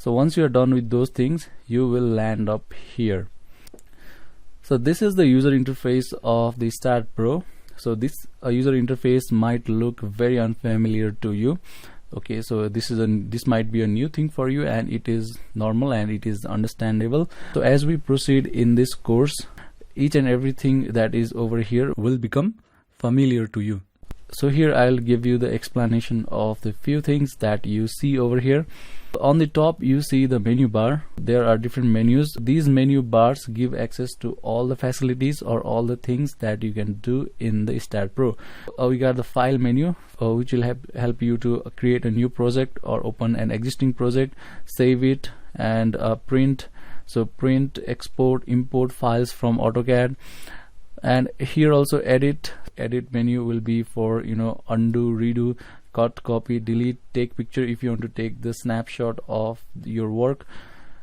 So once you are done with those things, you will land up here. So this is the user interface of the STAAD Pro. So this user interface might look very unfamiliar to you. Okay, so this might be a new thing for you, and it is normal and it is understandable. So as we proceed in this course, each and everything that is over here will become familiar to you. So here I'll give you the explanation of the few things that you see over here. On the top you see the menu bar. There are different menus. These menu bars give access to all the facilities or all the things that you can do in the STAAD Pro. We got the file menu, which will help you to create a new project or open an existing project, save it, and print. So print, export, import files from AutoCAD. And here also edit menu will be for undo, redo, cut, copy, delete, take picture if you want to take the snapshot of your work.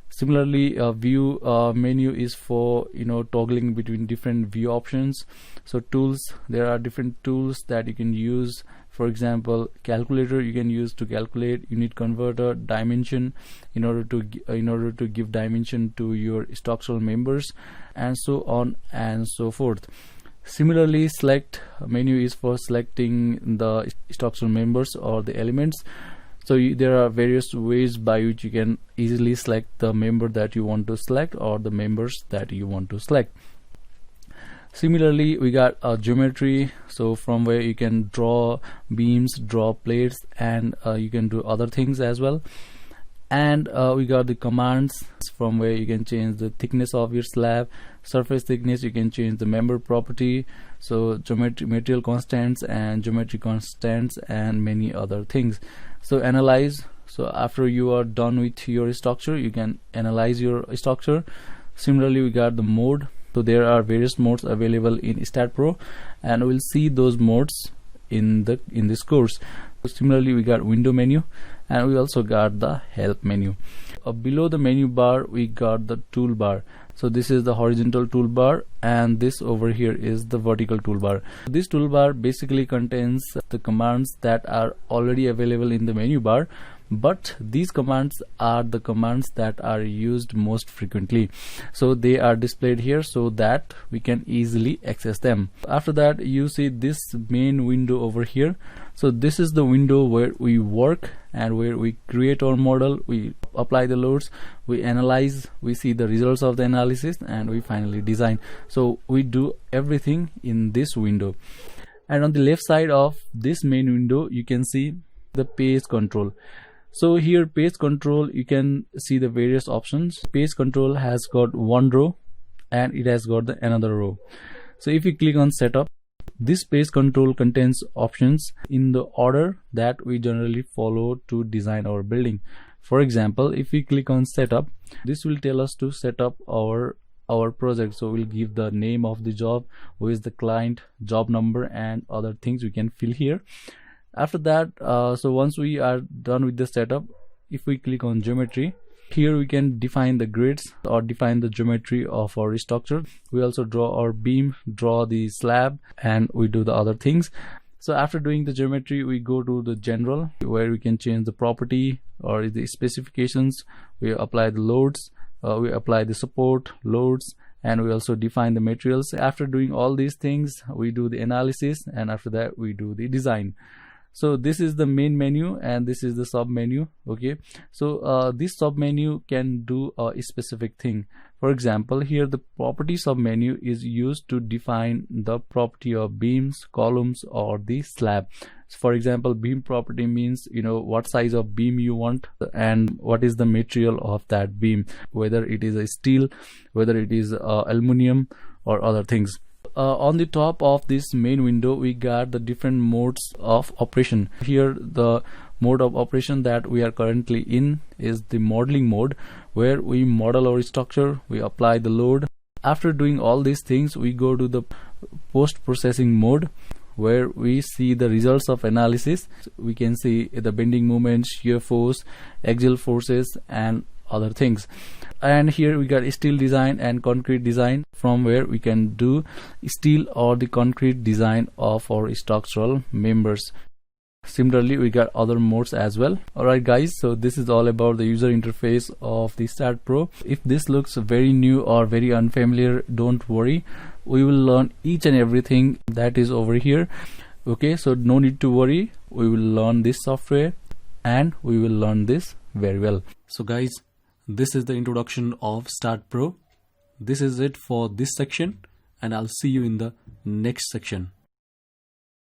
Similarly, view menu is for toggling between different view options. So tools, there are different tools that you can use. For example, calculator you can use to calculate, unit converter, dimension in order to give dimension to your structural members, and so on and so forth. Similarly, select menu is for selecting the structural members or the elements. So there are various ways by which you can easily select the member that you want to select or the members that you want to select. Similarly, we got a geometry, so from where you can draw beams, draw plates, and you can do other things as well. And we got the commands, from where you can change the thickness of your slab, surface thickness, you can change the member property, so geometry, material constants and geometry constants, and many other things. So analyze, so after you are done with your structure, you can analyze your structure. Similarly, we got the mode. So there are various modes available in STAAD Pro, and we'll see those modes in this course. Similarly, we got window menu, and we also got the help menu. Below the menu bar we got the toolbar. So this is the horizontal toolbar, and this over here is the vertical toolbar. This toolbar basically contains the commands that are already available in the menu bar, but these commands are the commands that are used most frequently. So they are displayed here so that we can easily access them. After that, you see this main window over here. So this is the window where we work and where we create our model, we apply the loads, we analyze, we see the results of the analysis, and we finally design. So we do everything in this window. And on the left side of this main window you can see the page control. So here, page control, you can see the various options. Page control has got one row and it has got another row. So if you click on setup, this page control contains options in the order that we generally follow to design our building. For example, if we click on setup, this will tell us to set up our project. So we'll give the name of the job, who is the client, job number, and other things we can fill here. After that, so once we are done with the setup, if we click on geometry, here we can define the grids or define the geometry of our structure. We also draw our beam, draw the slab, and we do the other things. So after doing the geometry, we go to the general, where we can change the property or the specifications. We apply the loads, we apply the support loads, and we also define the materials. After doing all these things, we do the analysis, and after that we do the design. So this is the main menu and this is the sub menu. Okay, so this sub menu can do a specific thing. For example, here the property sub menu is used to define the property of beams, columns, or the slab. So for example, beam property means what size of beam you want and what is the material of that beam, whether it is a steel, whether it is aluminum, or other things. On the top of this main window we got the different modes of operation. Here the mode of operation that we are currently in is the modeling mode, where we model our structure, we apply the load. After doing all these things, we go to the post-processing mode, where we see the results of analysis. We can see the bending moment, shear force, axial forces, and other things. And here we got steel design and concrete design, from where we can do steel or the concrete design of our structural members. Similarly, we got other modes as well. Alright guys, so this is all about the user interface of the Start Pro. If this looks very new or very unfamiliar, don't worry, we will learn each and everything that is over here. Okay, so no need to worry, we will learn this software and we will learn this very well. So guys, this is the introduction of Start Pro. This is it for this section, and I'll see you in the next section.